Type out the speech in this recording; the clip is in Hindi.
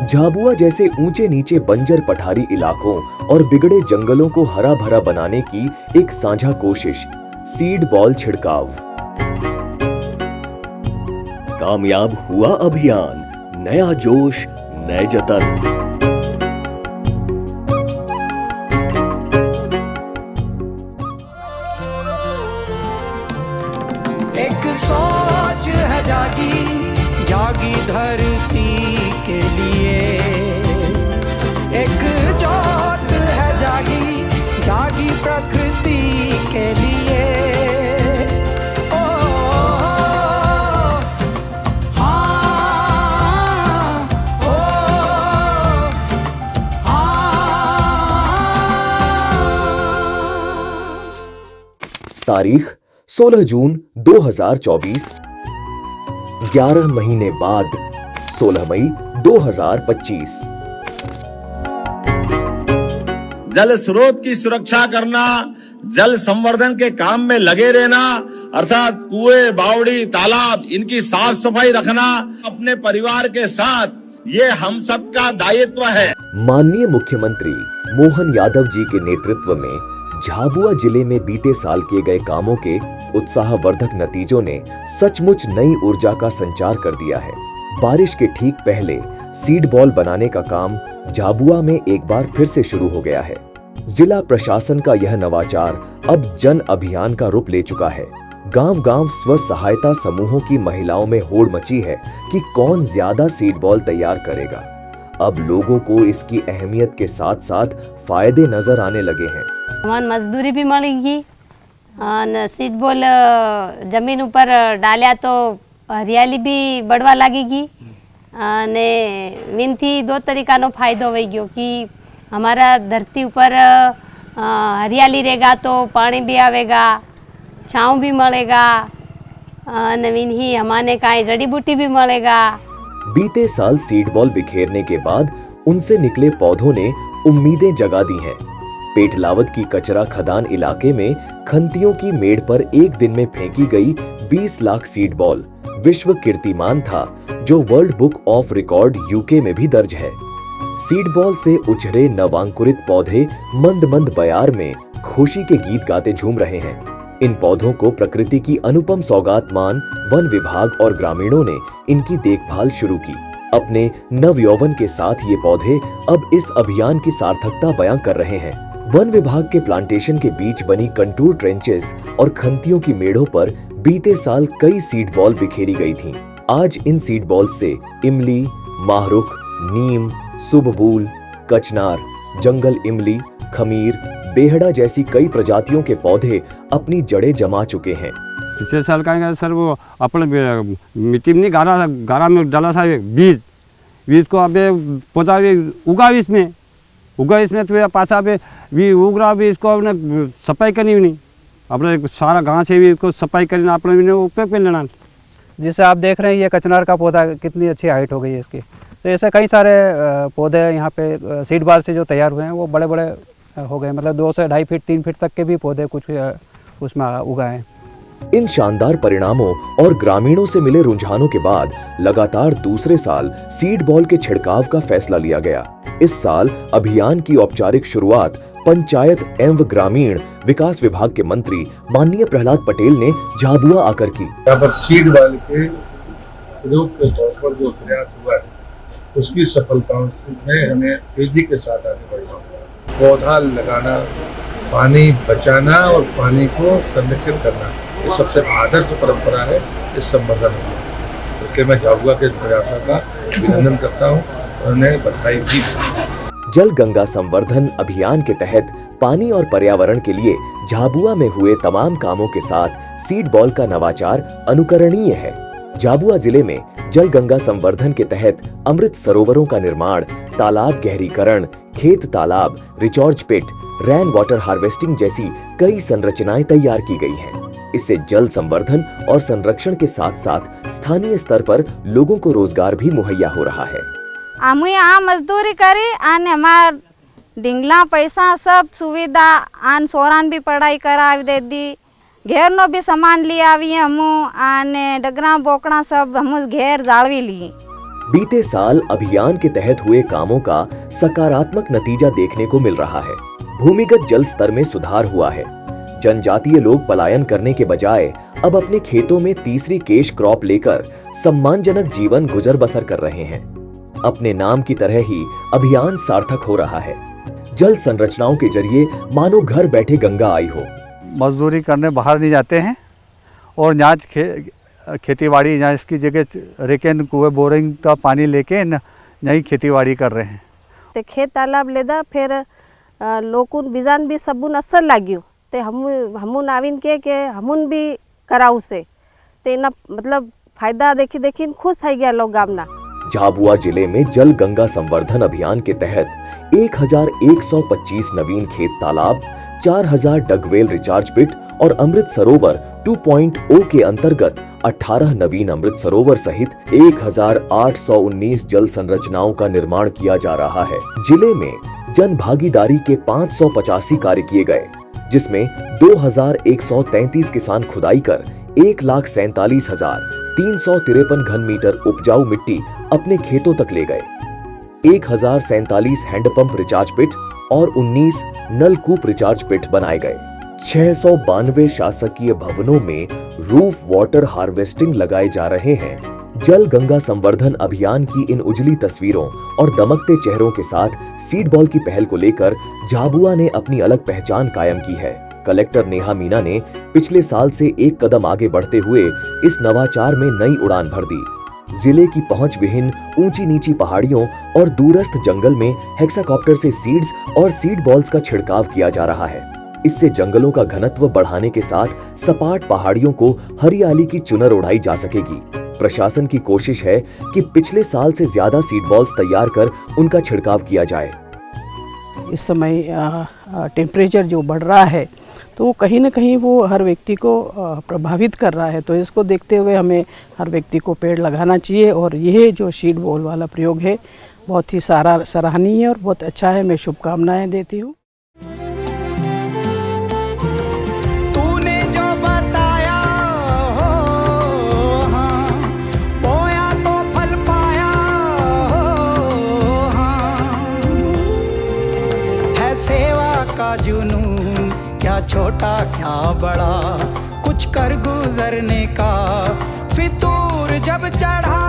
झाबुआ जैसे ऊंचे नीचे बंजर पठारी इलाकों और बिगड़े जंगलों को हरा भरा बनाने की एक साझा कोशिश, सीड बॉल छिड़काव। कामयाब हुआ अभियान, नया जोश, नए जतन। एक सोच है जागी जागी धरती के लिए, एक जोत है जागी जागी प्रकृति के लिए। ओ हाँ, ओ हाँ। तारीख 16 जून 2024, 11 महीने बाद 16 मई 2025। जल स्रोत की सुरक्षा करना, जल संवर्धन के काम में लगे रहना, अर्थात कुएं, बावड़ी, तालाब, इनकी साफ सफाई रखना अपने परिवार के साथ ये हम सबका दायित्व है। माननीय मुख्यमंत्री मोहन यादव जी के नेतृत्व में झाबुआ जिले में बीते साल किए गए कामों के उत्साहवर्धक नतीजों ने सचमुच नई ऊर्जा का संचार कर दिया है। बारिश के ठीक पहले सीड बॉल बनाने का काम झाबुआ में एक बार फिर से शुरू हो गया है। जिला प्रशासन का यह नवाचार अब जन अभियान का रूप ले चुका है। गांव-गांव स्व सहायता समूहों की महिलाओं में होड़ मची है कि कौन ज्यादा सीड बॉल तैयार करेगा। अब लोगों को इसकी अहमियत के साथ साथ फायदे नजर आने लगे हैं। हमारी मजदूरी भी मिलेगी और सीड बॉल जमीन ऊपर डालिया तो हरियाली भी बढ़वा लगेगी ने विनती दो तरीका नो फायदो होगी कि हमारा धरती ऊपर हरियाली रहेगा तो पानी भी आवेगा, छाँव भी मिलेगा, नवीन ही हमारे कहीं जड़ी बूटी भी मिलेगा। बीते साल सीड बॉल बिखेरने के बाद उनसे निकले पौधों ने उम्मीदें जगा दी हैं। पेटलावद की कचरा खदान इलाके में खंतियों की मेड़ पर एक दिन में फेंकी गई 20 लाख सीड बॉल विश्व कीर्तिमान था, जो world book of record UK में भी दर्ज है। सीड बॉल से उछरे नवांकुरित पौधे मंद मंद बयार में खुशी के गीत गाते झूम रहे हैं। इन पौधों को प्रकृति की अनुपम सौगात मान वन विभाग और ग्रामीणों ने इनकी देखभाल शुरू की। अपने नव यौवन के साथ ये पौधे अब इस अभियान की सार्थकता बयां कर रहे हैं। वन विभाग के प्लांटेशन के बीच बनी कंटूर ट्रेंचेस और खंतियों की मेड़ों पर बीते साल कई सीड बॉल बिखेरी गई थीं। आज इन सीड बॉल से इमली, माहरुख, नीम, सुबबूल, कचनार, जंगल इमली, खमीर, बेहड़ा जैसी कई प्रजातियों के पौधे अपनी जड़ें जमा चुके हैं। पिछले साल का सर वो अपने मिट्टी में नहीं गारा में डाला था बीज को अबे पौधा भी उगा इसमें तो पासा भी उग रहा भी इसको अपने सफाई करनी भी नहीं, अपने सारा गांव से भी इसको सफाई करना अपने भी उपयोग में लेना। जिसे आप देख रहे हैं ये कचनार का पौधा कितनी अच्छी हाइट हो गई है इसकी। तो ऐसे कई सारे पौधे यहाँ पे सीड बॉल से जो तैयार हुए हैं वो बड़े बड़े हो गए, मतलब 2 से 2.5 फीट 3 फीट तक के भी पौधे कुछ उसमें उगाए हैं। इन शानदार परिणामों और ग्रामीणों से मिले रुझानों के बाद लगातार दूसरे साल सीड बॉल के छिड़काव का फैसला लिया गया। इस साल अभियान की औपचारिक शुरुआत पंचायत एवं ग्रामीण विकास विभाग के मंत्री माननीय प्रहलाद पटेल ने झाबुआ आकर की। यहाँ पर सीड बॉल के प्रयोग के तौर पर जो प्रयास हुआ है उसकी सफलताओं में हमें तेजी के साथ आगे बढ़ना होगा। पौधा लगाना, पानी बचाना और पानी को संरक्षित करना, ये सबसे आदर्श परंपरा है इस संवर्धन में। इसलिए मैं झाबुआ के प्रयासों का अभिनंदन करता हूँ और उन्हें बधाई भी। जल गंगा संवर्धन अभियान के तहत पानी और पर्यावरण के लिए झाबुआ में हुए तमाम कामों के साथ सीड बॉल का नवाचार अनुकरणीय है। झाबुआ जिले में जल गंगा संवर्धन के तहत अमृत सरोवरों का निर्माण, तालाब गहरीकरण, खेत तालाब, recharge pit, rain water harvesting जैसी कई संरचनाएं तैयार की गई हैं। इससे जल संवर्धन और संरक्षण के साथ साथ स्थानीय स्तर पर लोगों को रोजगार भी मुहैया हो रहा है। हम यहाँ मजदूरी करी आने हमार डिंगला पैसा सब सुविधा आन सोरान भी पढ़ाई करावी दे दी, घेर नो भी सामान ले आवी हम आने डगरा बोकड़ा सब हम घेर जाळवी लिए। बीते साल अभियान के तहत हुए कामों का सकारात्मक नतीजा देखने को मिल रहा है। भूमिगत जल स्तर में सुधार हुआ है। जनजातीय लोग पलायन करने के बजाय अब अपने खेतों में तीसरी केश क्रॉप लेकर सम्मानजनक जीवन गुजर बसर कर रहे हैं। अपने नाम की तरह ही अभियान सार्थक हो रहा है। जल संरचनाओं के जरिए मानो घर बैठे गंगा आई हो। मजदूरी करने बाहर नहीं जाते हैं और यहाँ खेतीबाड़ी यहाँ इसकी जगह रेकेन कुएं बोरिंग का पानी लेके यहीं खेतीबाड़ी कर रहे हैं। ते खेत तालाब लेदा फिर लोकुन बिजान भी सबुन असर लाग्यो ते हमुन आविन के हमुन भी कराऊ से ते ना मतलब फायदा देखी देखी खुश થઈ ગયા लोग गामना। झाबुआ जिले में जल गंगा संवर्धन अभियान के तहत 1125 नवीन खेत तालाब, 4000 डगवेल रिचार्ज पिट और अमृत सरोवर 2.0 के अंतर्गत 18 नवीन अमृत सरोवर सहित 1819 जल संरचनाओं का निर्माण किया जा रहा है। जिले में जन भागीदारी के 585 कार्य किए गए, जिसमें 2133 किसान खुदाई कर 1,47,353 घन मीटर उपजाऊ मिट्टी अपने खेतों तक ले गए। 1047 हैंडपंप रिचार्ज पिट और 19 नलकूप रिचार्ज पिट बनाए गए। 692 शासकीय भवनों में रूफ वाटर हार्वेस्टिंग लगाए जा रहे हैं। जल गंगा संवर्धन अभियान की इन उजली तस्वीरों और दमकते चेहरों के साथ सीड बॉल की पहल को लेकर झाबुआ ने अपनी अलग पहचान कायम की है। कलेक्टर नेहा मीना ने पिछले साल से एक कदम आगे बढ़ते हुए इस नवाचार में नई उड़ान भर दी। जिले की पहुंच विहीन ऊंची नीची पहाड़ियों और दूरस्थ जंगल में हेक्साकॉप्टर से सीड्स और सीड बॉल्स का छिड़काव किया जा रहा है। इससे जंगलों का घनत्व बढ़ाने के साथ सपाट पहाड़ियों को हरियाली की चुनर उड़ाई जा सकेगी। प्रशासन की कोशिश है कि पिछले साल से ज्यादा सीड बॉल्स तैयार कर उनका छिड़काव किया जाए। इस समय टेम्परेचर जो बढ़ रहा है तो वो कहीं ना कहीं वो हर व्यक्ति को प्रभावित कर रहा है, तो इसको देखते हुए हमें हर व्यक्ति को पेड़ लगाना चाहिए। और यह जो सीड बॉल वाला प्रयोग है बहुत ही सराहनीय है और बहुत अच्छा है। मैं शुभकामनाएं देती हूँ। तूने जो बताया हो हाँ, बोया तो फल पाया हो हाँ, है सेवा का जुनून क्या छोटा क्या बड़ा, कुछ कर गुजरने का फितूर जब चढ़ा